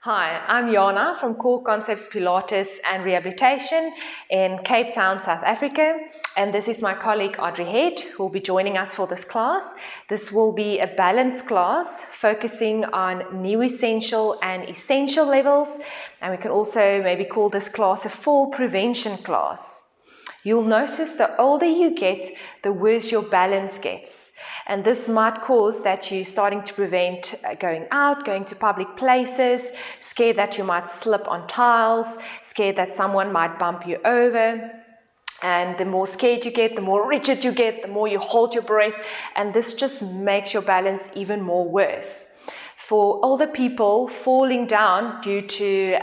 Hi, I'm Jana from Core Concepts Pilates and Rehabilitation in Cape Town, South Africa. And this is my colleague Audrey Head, who will be joining us for this class. This will be a balance class focusing on new essential and essential levels. And we can also maybe call this class a fall prevention class. You'll notice the older you get, the worse your balance gets. And this might cause that you're starting to prevent going out, going to public places, scared that you might slip on tiles, scared that someone might bump you over. And the more scared you get, the more rigid you get, the more you hold your breath, and this just makes your balance even more worse. For older people, falling down due to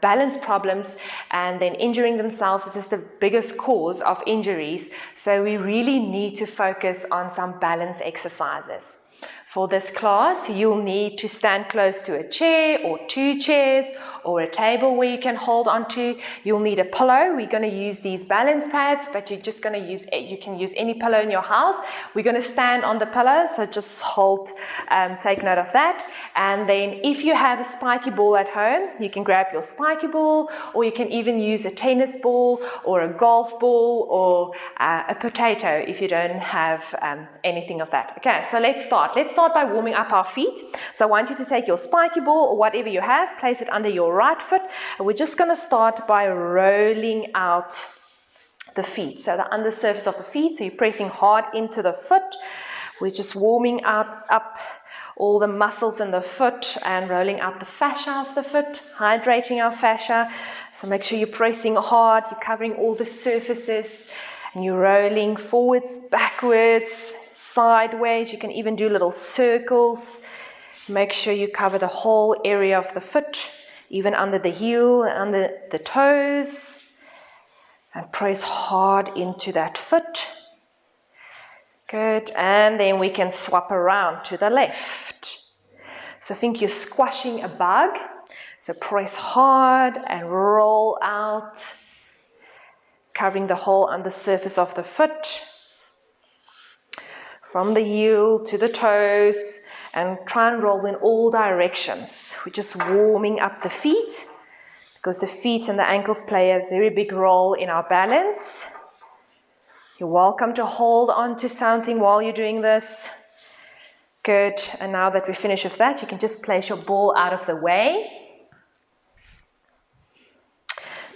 balance problems and then injuring themselves is just the biggest cause of injuries. So we really need to focus on some balance exercises. For this class, you'll need to stand close to a chair or two chairs or a table where you can hold onto. You'll need a pillow. We're going to use these balance pads, but you're just going to use, you can use any pillow in your house. We're going to stand on the pillow, so just hold, take note of that. And then if you have a spiky ball at home, you can grab your spiky ball, or you can even use a tennis ball or a golf ball or a potato if you don't have anything of that. Okay, so let's start. Let's start by warming up our feet. So I want you to take your spiky ball or whatever you have, place it under your right foot, and we're just going to start by rolling out the feet. So the undersurface of the feet, so you're pressing hard into the foot. We're just warming up all the muscles in the foot and rolling out the fascia of the foot, hydrating our fascia. So make sure you're pressing hard, you're covering all the surfaces, and you're rolling forwards, backwards, sideways. You can even do little circles. Make sure you cover the whole area of the foot, even under the heel and under the toes, and press hard into that foot. Good, and then we can swap around to the left. So think you're squashing a bug, so press hard and roll out, covering the whole undersurface of the foot, from the heel to the toes, and try and roll in all directions. We're just warming up the feet, because the feet and the ankles play a very big role in our balance. You're welcome to hold on to something while you're doing this. Good, and now that we finish with that, you can just place your ball out of the way.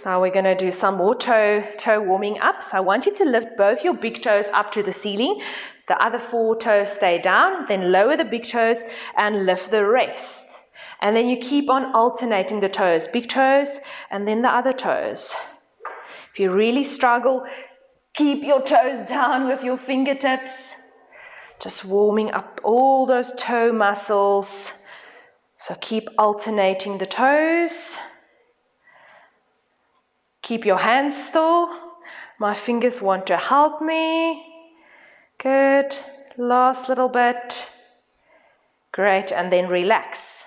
Now we're going to do some more toe warming up. So I want you to lift both your big toes up to the ceiling. The other 4 toes stay down. Then lower the big toes and lift the rest. And then you keep on alternating the toes. Big toes and then the other toes. If you really struggle, keep your toes down with your fingertips. Just warming up all those toe muscles. So keep alternating the toes. Keep your hands still. My fingers want to help me. Good. Last little bit. Great. And then relax.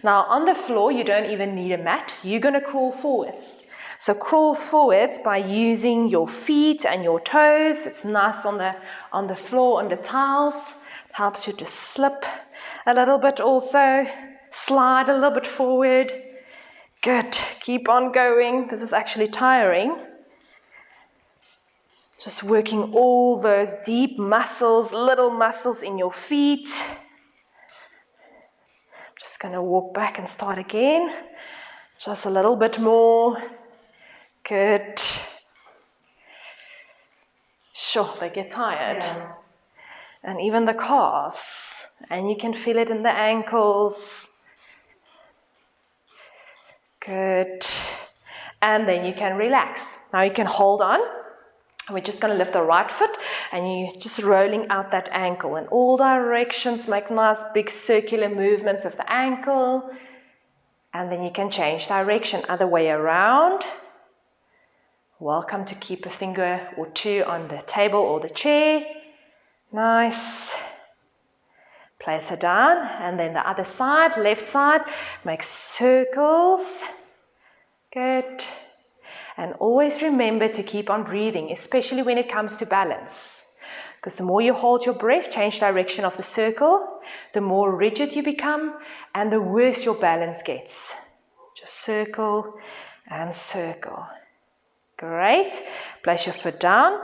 Now on the floor, you don't even need a mat. You're going to crawl forwards. So crawl forwards by using your feet and your toes. It's nice on the floor, on the tiles. It helps you to slip a little bit also. Slide a little bit forward. Good. Keep on going. This is actually tiring. Just working all those deep muscles, little muscles in your feet. Just going to walk back and start again. Just a little bit more. Good. Sure, they get tired. Yeah. And even the calves. And you can feel it in the ankles. Good. And then you can relax. Now you can hold on. We're just going to lift the right foot and you're just rolling out that ankle in all directions. Make nice big circular movements of the ankle. And then you can change direction, other way around. Welcome to keep a finger or 2 on the table or the chair. Nice. Place it down, and then the other side, left side, make circles. Good. And always remember to keep on breathing, especially when it comes to balance. Because the more you hold your breath, change direction of the circle, the more rigid you become, and the worse your balance gets. Just circle and circle. Great. Place your foot down.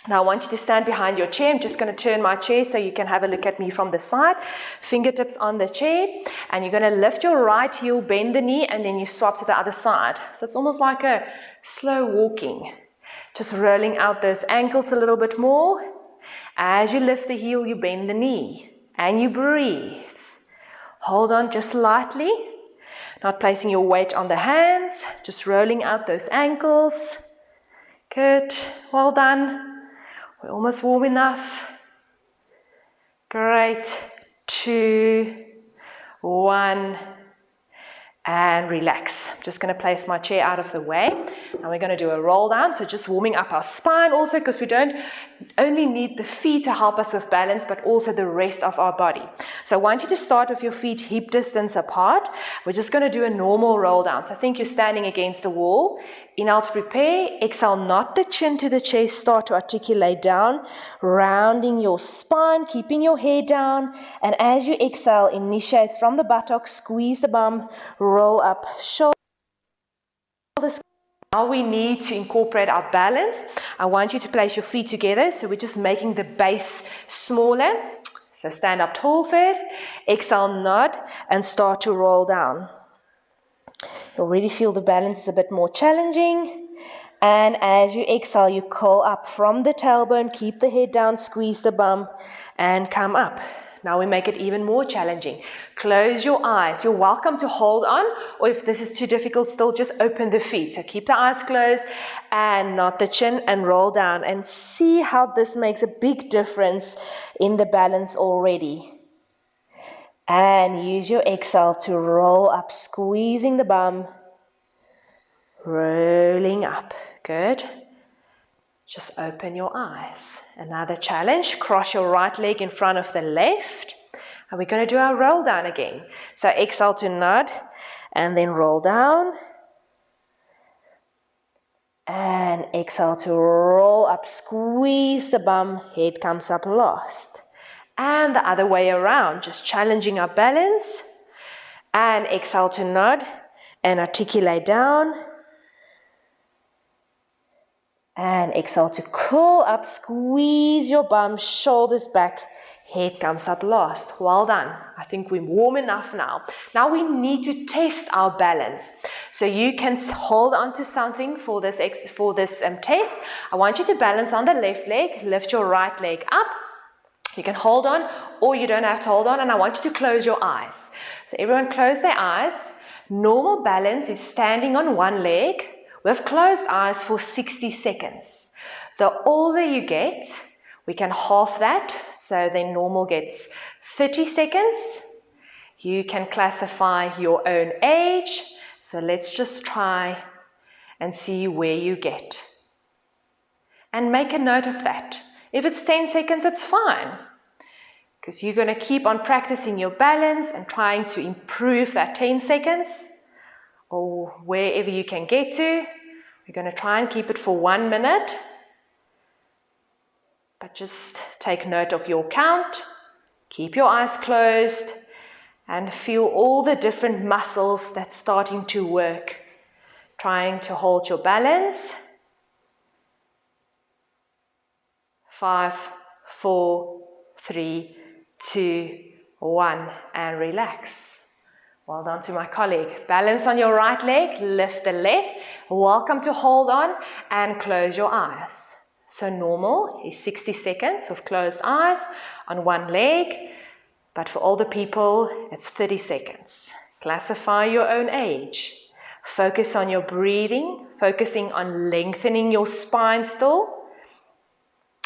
Now I want you to stand behind your chair. I'm just going to turn my chair so you can have a look at me from the side. Fingertips on the chair. And you're going to lift your right heel, bend the knee, and then you swap to the other side. So it's almost like a slow walking. Just rolling out those ankles a little bit more. As you lift the heel, you bend the knee. And you breathe. Hold on just lightly. Not placing your weight on the hands. Just rolling out those ankles. Good. Well done. We're almost warm enough. Great. 2, 1, and relax. I'm just going to place my chair out of the way. Now we're going to do a roll down. So just warming up our spine also, because we don't only need the feet to help us with balance, but also the rest of our body. So I want you to start with your feet hip distance apart. We're just going to do a normal roll down. So I think you're standing against the wall. Inhale to prepare. Exhale, not the chin to the chest. Start to articulate down, rounding your spine, keeping your head down. And as you exhale, initiate from the buttocks, squeeze the bum, roll up, shoulders. Now we need to incorporate our balance. I want you to place your feet together. So we're just making the base smaller. So stand up tall first. Exhale, nod, and start to roll down. You already feel the balance is a bit more challenging. And as you exhale, you curl up from the tailbone, keep the head down, squeeze the bum, and come up. Now we make it even more challenging. Close your eyes. You're welcome to hold on, or if this is too difficult still, just open the feet. So keep the eyes closed and not the chin, and roll down. And see how this makes a big difference in the balance already. And use your exhale to roll up, squeezing the bum, rolling up. Good. Just open your eyes. Another challenge. Cross your right leg in front of the left. And we're going to do our roll down again. So exhale to nod and then roll down. And exhale to roll up, squeeze the bum, head comes up last. And the other way around, just challenging our balance. And exhale to nod and articulate down. And exhale to curl up, squeeze your bum, shoulders back, head comes up last. Well done. I think we're warm enough now. Now we need to test our balance. So you can hold on to something for this test. I want you to balance on the left leg, lift your right leg up. You can hold on, or you don't have to hold on, and I want you to close your eyes. So everyone close their eyes. Normal balance is standing on one leg with closed eyes for 60 seconds. The older you get, we can half that, so then normal gets 30 seconds. You can classify your own age, so let's just try and see where you get. And make a note of that. If it's 10 seconds, it's fine, because you're going to keep on practicing your balance and trying to improve that 10 seconds, or wherever you can get to. We're going to try and keep it for 1 minute, but just take note of your count. Keep your eyes closed and feel all the different muscles that's starting to work, trying to hold your balance. 5, 4, 3, 2, 1, and relax. Well done to my colleague. Balance on your right leg, lift the left. Welcome to hold on and close your eyes. So normal is 60 seconds with closed eyes on one leg, but for older people, it's 30 seconds. Classify your own age. Focus on your breathing, focusing on lengthening your spine still.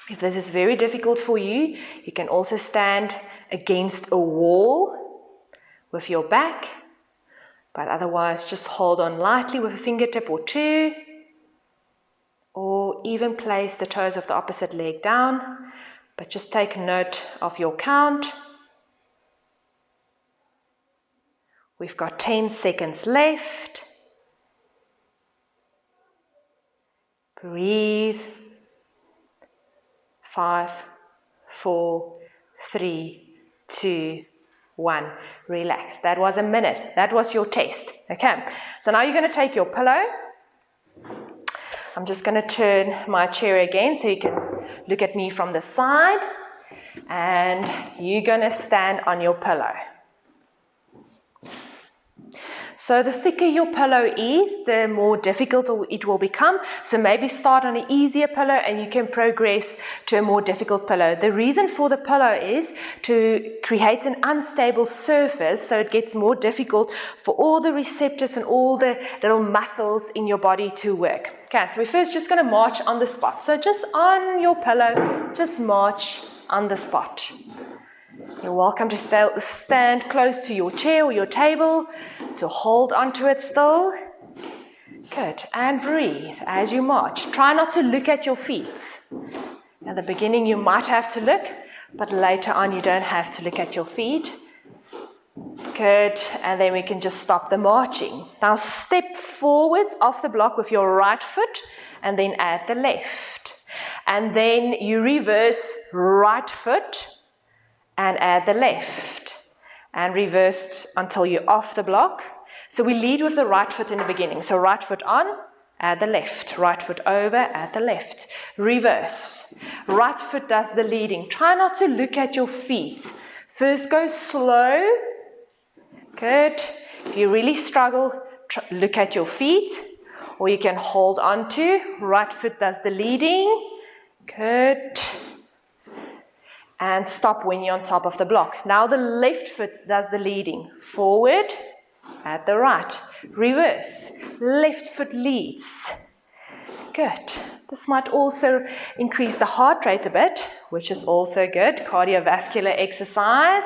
If this is very difficult for you, you can also stand against a wall with your back, but otherwise just hold on lightly with a fingertip or two, or even place the toes of the opposite leg down, but just take note of your count. We've got 10 seconds left. Breathe. 5, 4, 3, 2, 1. Relax. That was a minute. That was your test. Okay. So now you're going to take your pillow. I'm just going to turn my chair again so you can look at me from the side. And you're going to stand on your pillow. So the thicker your pillow is, the more difficult it will become. So maybe start on an easier pillow and you can progress to a more difficult pillow. The reason for the pillow is to create an unstable surface, so it gets more difficult for all the receptors and all the little muscles in your body to work. Okay, so we're first just going to march on the spot. So just on your pillow, just march on the spot. You're welcome to stand close to your chair or your table, to hold onto it still. Good. And breathe as you march. Try not to look at your feet. At the beginning you might have to look, but later on you don't have to look at your feet. Good. And then we can just stop the marching. Now step forwards off the block with your right foot and then add the left. And then you reverse right foot and add the left, and reverse until you're off the block. So we lead with the right foot in the beginning. So right foot on, add the left. Right foot over, add the left. Reverse. Right foot does the leading. Try not to look at your feet. First go slow. Good. If you really struggle, look at your feet, or you can hold on to. Right foot does the leading. Good. And stop when you're on top of the block. Now the left foot does the leading. Forward, at the right. Reverse. Left foot leads. Good. This might also increase the heart rate a bit, which is also good. Cardiovascular exercise.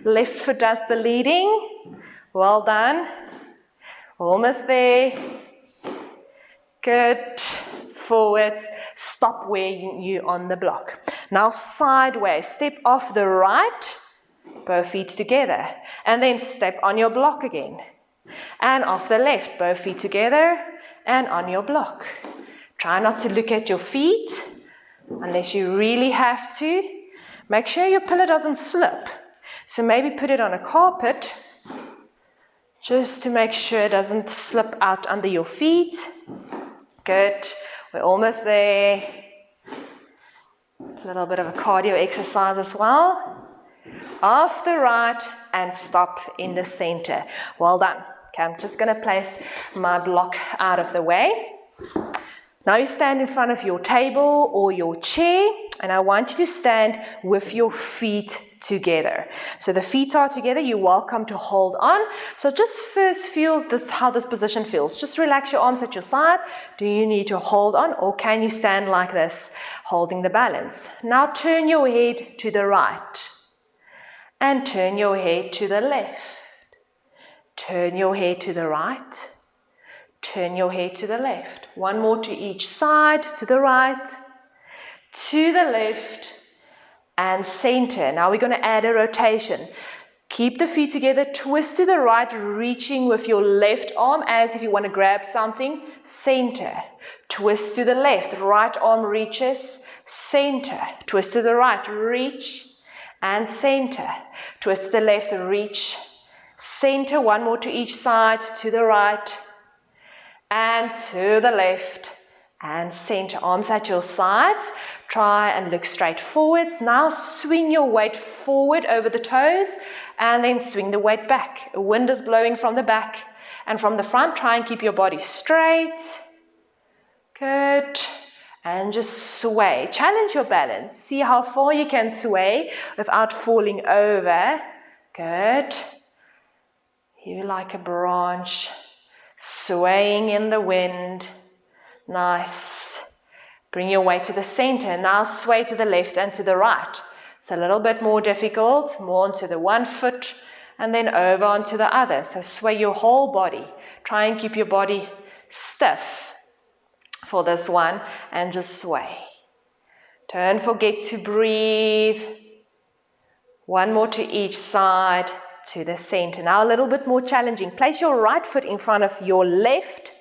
Left foot does the leading. Well done. Almost there. Good. Forwards. Stop where you're on the block. Now sideways, step off the right, both feet together, and then step on your block again. And off the left, both feet together, and on your block. Try not to look at your feet, unless you really have to. Make sure your pillow doesn't slip. So maybe put it on a carpet, just to make sure it doesn't slip out under your feet. Good. We're almost there. A little bit of a cardio exercise as well. Off the right and stop in the center. Well done. Okay, I'm just going to place my block out of the way. Now you stand in front of your table or your chair, and I want you to stand with your feet together. So the feet are together, you're welcome to hold on. So just first feel how this position feels. Just relax your arms at your side. Do you need to hold on, or can you stand like this, holding the balance? Now turn your head to the right and turn your head to the left. Turn your head to the right. Turn your head to the left. One more to each side, to the right, to the left, and center. Now we're going to add a rotation. Keep the feet together, twist to the right, reaching with your left arm as if you want to grab something. Center. Twist to the left, right arm reaches, center. Twist to the right, reach, and center. Twist to the left, reach, center. One more to each side, to the right, and to the left, and center. Arms at your sides. Try and look straight forwards. Now swing your weight forward over the toes, and then swing the weight back. The wind is blowing from the back and from the front. Try and keep your body straight. Good. And just sway. Challenge your balance. See how far you can sway without falling over. Good. You're like a branch, swaying in the wind. Nice. Bring your weight to the center. Now sway to the left and to the right. It's a little bit more difficult. More onto the one foot and then over onto the other. So sway your whole body. Try and keep your body stiff for this one and just sway. Don't forget to breathe. One more to each side, to the center. Now a little bit more challenging. Place your right foot in front of your left.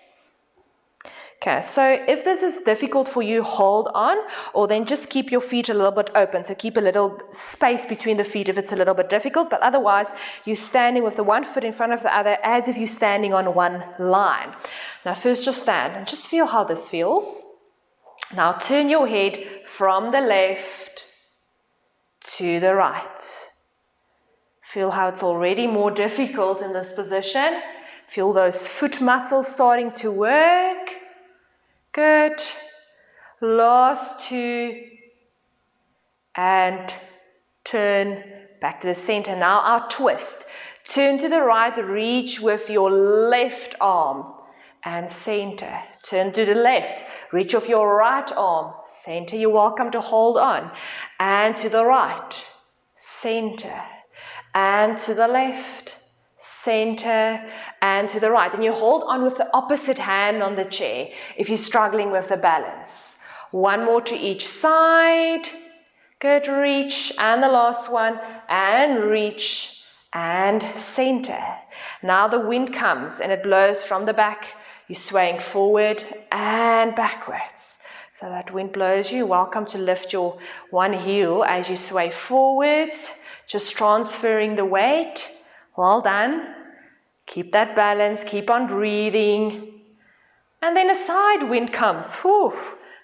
Okay, so if this is difficult for you, hold on, or then just keep your feet a little bit open. So keep a little space between the feet if it's a little bit difficult, but otherwise you're standing with the one foot in front of the other as if you're standing on one line. Now first just stand and just feel how this feels. Now turn your head from the left to the right. Feel how it's already more difficult in this position. Feel those foot muscles starting to work. Good. Last two. And turn back to the center. Now our twist. Turn to the right, reach with your left arm and center. Turn to the left, reach with your right arm, center. You're welcome to hold on. And to the right, center. And to the left, center, and to the right. And you hold on with the opposite hand on the chair if you're struggling with the balance. One more to each side. Good, reach, and the last one, and reach, and center. Now the wind comes and it blows from the back. You're swaying forward and backwards. So that wind blows you. Welcome to lift your one heel as you sway forwards, just transferring the weight. Well done. Keep that balance, keep on breathing. And then a side wind comes. Whew.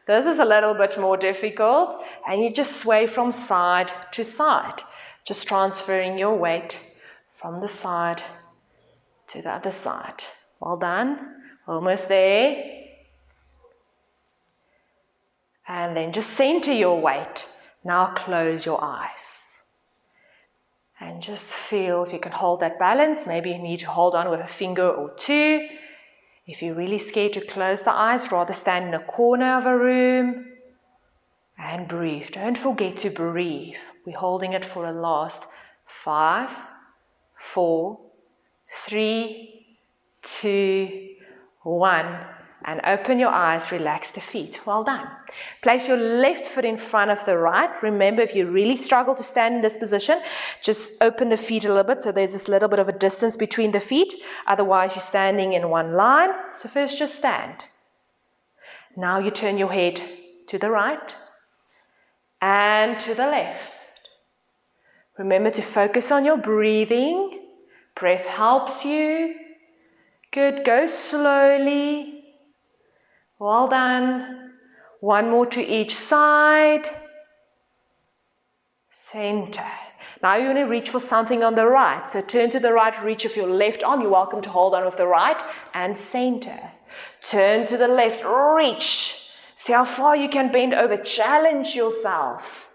This is a little bit more difficult, and you just sway from side to side, just transferring your weight from the side to the other side. Well done. Almost there. And then just center your weight. Now close your eyes. And just feel if you can hold that balance. Maybe you need to hold on with a finger or two. If you're really scared to close the eyes, rather stand in a corner of a room and breathe. Don't forget to breathe. We're holding it for a last 5, 4, 3, 2, 1. And open your eyes, relax the feet. Well done. Place your left foot in front of the right. Remember, if you really struggle to stand in this position, just open the feet a little bit so there's this little bit of a distance between the feet. Otherwise, you're standing in one line. So first, just stand. Now you turn your head to the right and to the left. Remember to focus on your breathing. Breath helps you. Good. Go slowly. Well done. One more to each side. Center. Now you're going to reach for something on the right. So turn to the right, reach with your left arm. You're welcome to hold on with the right and center. Turn to the left, reach. See how far you can bend over. Challenge yourself.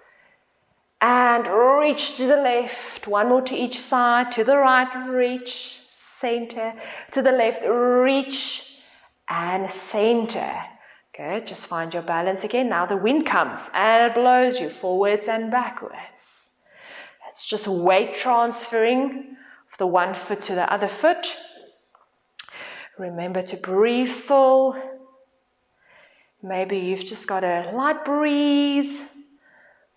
And reach to the left. One more to each side. To the right, reach. Center. To the left, reach. And center. Good, just find your balance again. Now the wind comes and it blows you forwards and backwards. It's just weight transferring from the one foot to the other foot. Remember to breathe still. Maybe you've just got a light breeze.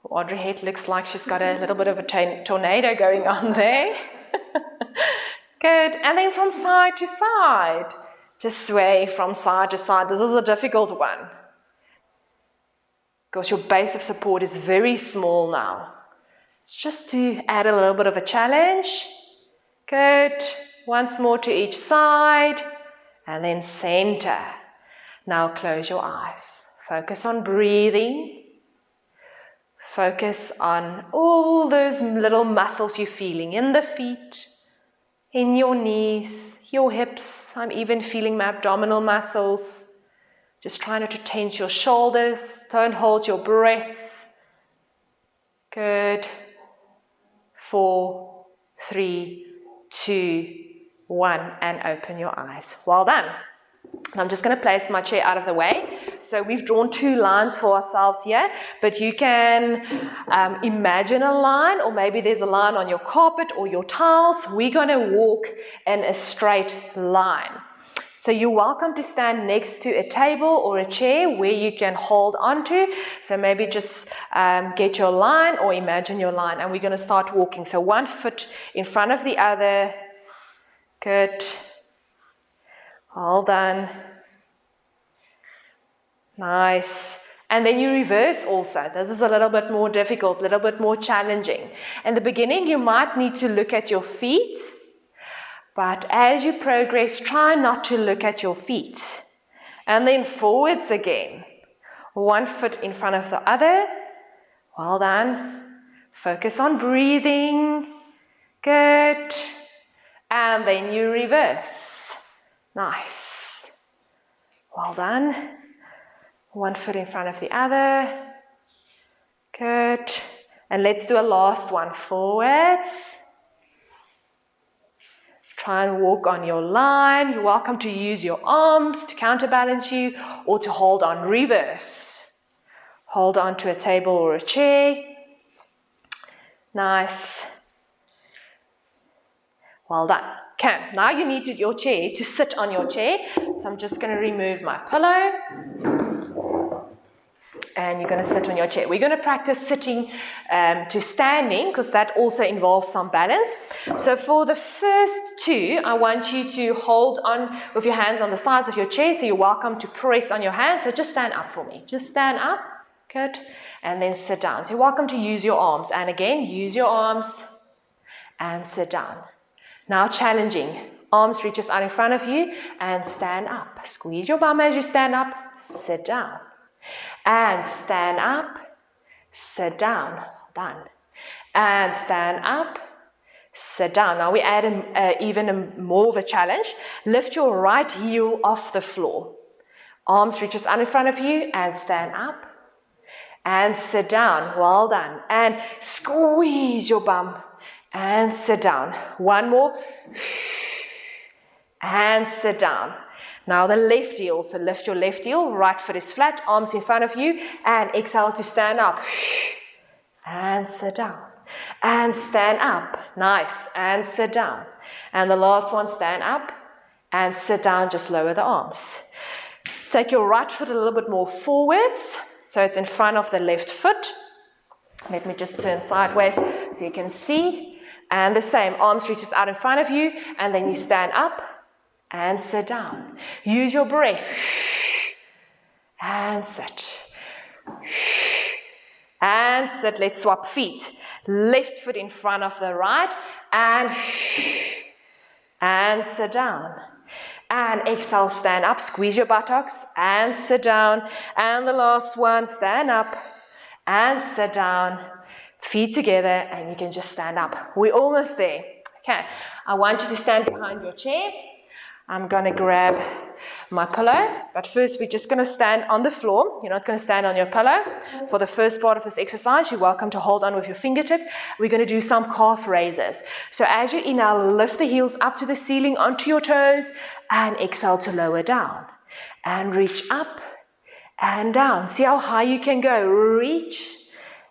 Audrey Head looks like she's got a little bit of a tornado going on there. Good, and then from side to side. Just sway from side to side. This is a difficult one because your base of support is very small now. It's just to add a little bit of a challenge. Good. Once more to each side and then center. Now close your eyes. Focus on breathing. Focus on all those little muscles you're feeling in the feet, in your knees, your hips. I'm even feeling my abdominal muscles. Just try not to tense your shoulders. Don't hold your breath. Good. 4, 3, 2, 1. And open your eyes. Well done. I'm just going to place my chair out of the way. So we've drawn 2 lines for ourselves here, but you can imagine a line, or maybe there's a line on your carpet or your tiles. We're going to walk in a straight line. So you're welcome to stand next to a table or a chair where you can hold onto. So maybe just get your line or imagine your line, and we're going to start walking. So one foot in front of the other. Good. All done. Nice. And then you reverse also. This is a little bit more difficult, a little bit more challenging. In the beginning, you might need to look at your feet, but as you progress, try not to look at your feet. And then forwards again. One foot in front of the other. Well done. Focus on breathing. Good. And then you reverse. Nice. Well done. One foot in front of the other. Good. And let's do a last one. Forwards. Try and walk on your line. You're welcome to use your arms to counterbalance you or to hold on. Reverse. Hold on to a table or a chair. Nice. Well done. Okay, now you need your chair to sit on your chair. So I'm just going to remove my pillow. And you're going to sit on your chair. We're going to practice sitting to standing because that also involves some balance. So for the first two, I want you to hold on with your hands on the sides of your chair. So you're welcome to press on your hands. So just stand up for me. Just stand up. Good. And then sit down. So you're welcome to use your arms. And again, use your arms and sit down. Now challenging. Arms reaches out in front of you and stand up. Squeeze your bum as you stand up. Sit down. And stand up, sit down, done. And stand up, sit down. Now we add even more of a challenge. Lift your right heel off the floor. Arms reaches out in front of you and stand up. And sit down, well done. And squeeze your bum and sit down. One more. And sit down. Now the left heel, so lift your left heel, right foot is flat, arms in front of you, and exhale to stand up. And sit down. And stand up. Nice. And sit down. And the last one, stand up and sit down, just lower the arms. Take your right foot a little bit more forwards, so it's in front of the left foot. Let me just turn sideways so you can see. And the same, arms reaches out in front of you, and then you stand up. And sit down. Use your breath. And sit. And sit. Let's swap feet. Left foot in front of the right. And sit down. And exhale, stand up. Squeeze your buttocks. And sit down. And the last one, stand up. And sit down. Feet together. And you can just stand up. We're almost there. Okay. I want you to stand behind your chair. I'm going to grab my pillow, but first we're just going to stand on the floor. You're not going to stand on your pillow. For the first part of this exercise, you're welcome to hold on with your fingertips. We're going to do some calf raises. So as you inhale, lift the heels up to the ceiling, onto your toes, and exhale to lower down. And reach up and down. See how high you can go. Reach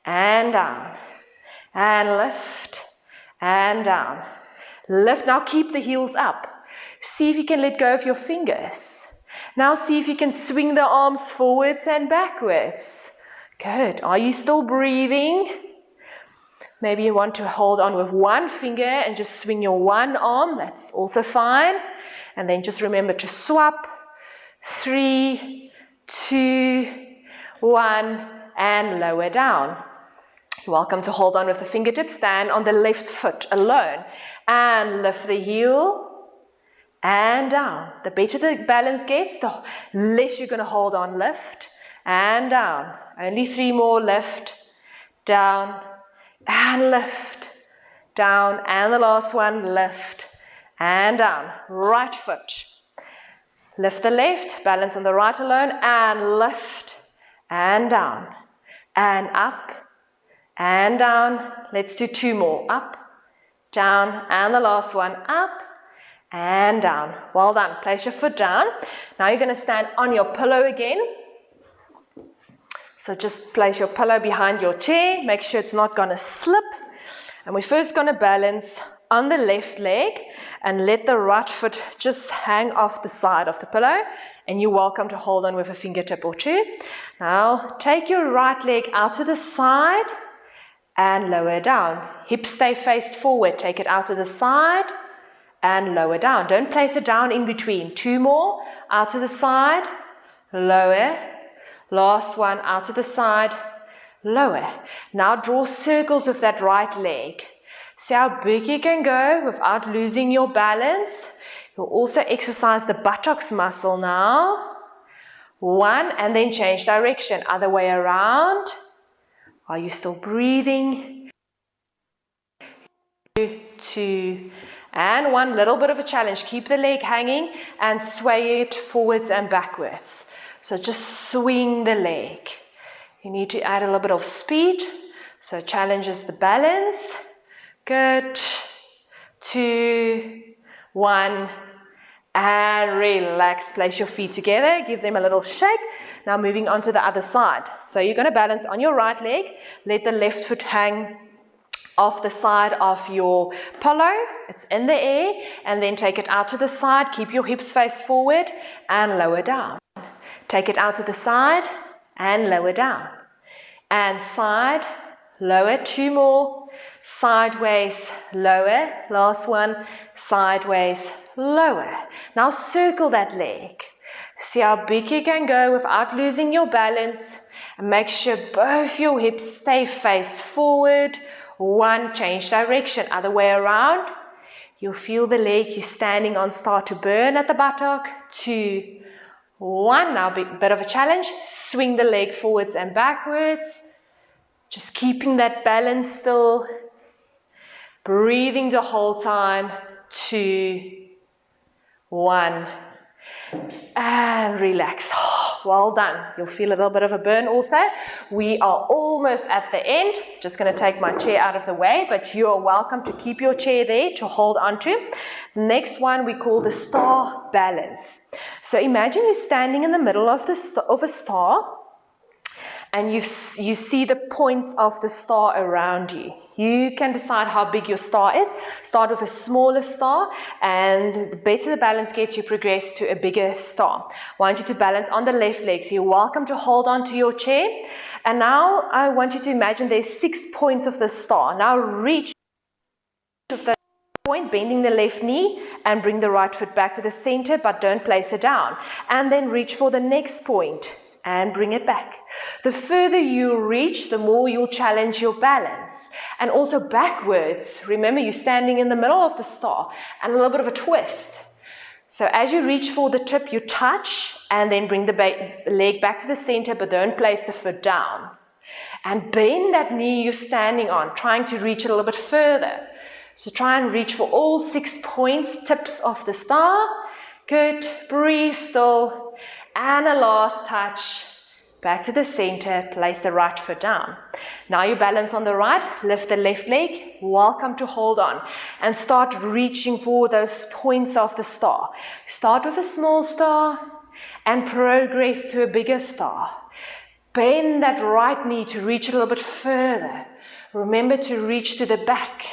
and down. And lift and down. Lift. Now keep the heels up. See if you can let go of your fingers. Now see if you can swing the arms forwards and backwards. Good. Are you still breathing? Maybe you want to hold on with one finger and just swing your one arm. That's also fine. And then just remember to swap. 3, 2, 1, and lower down. You're welcome to hold on with the fingertips. Stand on the left foot alone. And lift the heel. And down. The better the balance gets, the less you're going to hold on. Lift and down. Only 3 more. Lift, down, and lift, down. And the last one, lift and down. Right foot. Lift the left, balance on the right alone, and lift and down. And up and down. Let's do 2 more. Up, down, and the last one, up. And down. Well done. Place your foot down. Now you're going to stand on your pillow again. So just place your pillow behind your chair. Make sure it's not going to slip. And we're first going to balance on the left leg and let the right foot just hang off the side of the pillow. And you're welcome to hold on with a fingertip or 2. Now take your right leg out to the side and lower down. Hips stay faced forward. Take it out to the side. And lower down. Don't place it down in between. 2 more. Out to the side. Lower. Last one, out to the side, lower. Now draw circles with that right leg. See how big you can go without losing your balance. You'll also exercise the buttocks muscle now. 1, and then change direction, other way around. Are you still breathing? 2, and 1. Little bit of a challenge. Keep the leg hanging and sway it forwards and backwards. So just swing the leg. You need to add a little bit of speed. So challenges the balance. Good. 2, 1. And relax. Place your feet together. Give them a little shake. Now moving on to the other side. So you're going to balance on your right leg. Let the left foot hang off the side of your polo. It's in the air. And then take it out to the side. Keep your hips face forward and lower down. Take it out to the side and lower down. And side, lower. 2 more. Sideways, lower. Last one. Sideways, lower. Now circle that leg. See how big you can go without losing your balance. And make sure both your hips stay face forward. 1, change direction, other way around. You'll feel the leg you're standing on start to burn at the buttock. 2, 1. Now bit of a challenge. Swing the leg forwards and backwards. Just keeping that balance still. Breathing the whole time. 2, 1. And relax. Well done. You'll feel a little bit of a burn also. We are almost at the end. Just going to take my chair out of the way, but you are welcome to keep your chair there to hold on to. The next one we call the star balance. So imagine you're standing in the middle of a star, and you see the points of the star around you. You can decide how big your star is. Start with a smaller star, and the better the balance gets, you progress to a bigger star. I want you to balance on the left leg, so you're welcome to hold on to your chair. And now I want you to imagine there's 6 points of the star. Now reach of the point, bending the left knee, and bring the right foot back to the center, but don't place it down. And then reach for the next point and bring it back. The further you reach, the more you'll challenge your balance. And also backwards. Remember, you're standing in the middle of the star, and a little bit of a twist. So as you reach for the tip, you touch and then bring the leg back to the center, but don't place the foot down. And bend that knee you're standing on, trying to reach it a little bit further. So try and reach for all 6 points, tips of the star. Good. Breathe still. And a last touch. Back to the center. Place the right foot down. Now you balance on the right. Lift the left leg. Welcome to hold on. And start reaching for those points of the star. Start with a small star and progress to a bigger star. Bend that right knee to reach a little bit further. Remember to reach to the back,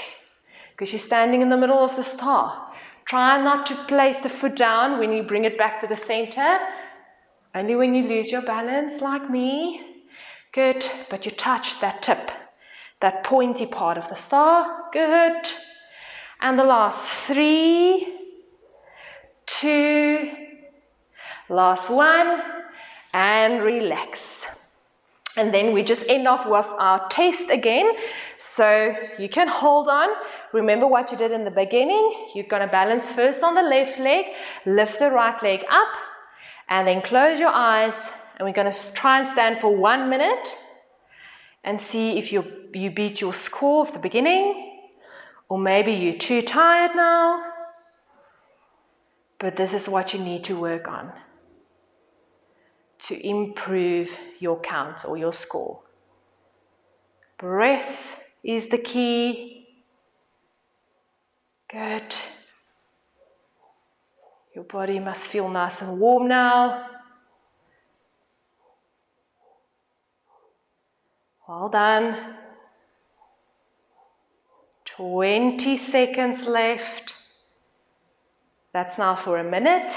because you're standing in the middle of the star. Try not to place the foot down when you bring it back to the center. Only when you lose your balance, like me. Good. But you touch that tip, that pointy part of the star. Good. And the last 3, 2, last 1, and relax. And then we just end off with our test again. So you can hold on. Remember what you did in the beginning. You're going to balance first on the left leg. Lift the right leg up. And then close your eyes. And we're going to try and stand for 1 minute. And see if you beat your score of the beginning. Or maybe you're too tired now. But this is what you need to work on to improve your count or your score. Breath is the key. Good. Your body must feel nice and warm now. Well done. 20 seconds left. That's now for a minute.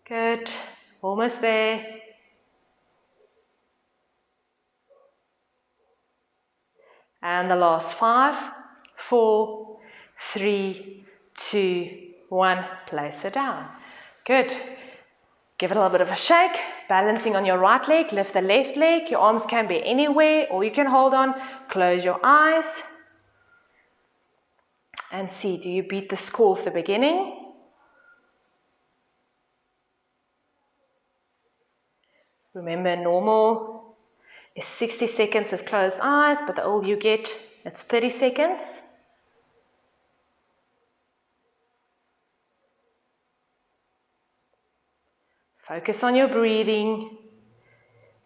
Good. Almost there. And the last 5, 4, 3, 2, 1. Place it down. Good. Give it a little bit of a shake, balancing on your right leg, lift the left leg. Your arms can be anywhere or you can hold on. Close your eyes and see, do you beat the score of the beginning? Remember, normal is 60 seconds with closed eyes, but the older you get, it's 30 seconds. Focus on your breathing,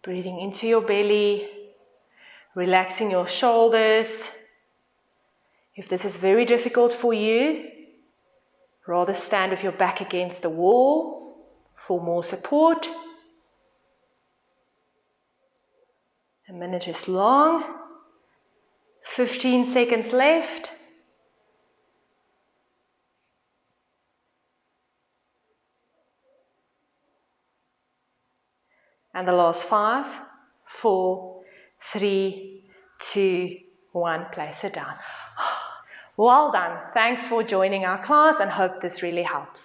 breathing into your belly, relaxing your shoulders. If this is very difficult for you, rather stand with your back against the wall for more support. A minute is long. 15 seconds left. And the last 5, 4, 3, 2, 1. Place it down. Well done. Thanks for joining our class and hope this really helps.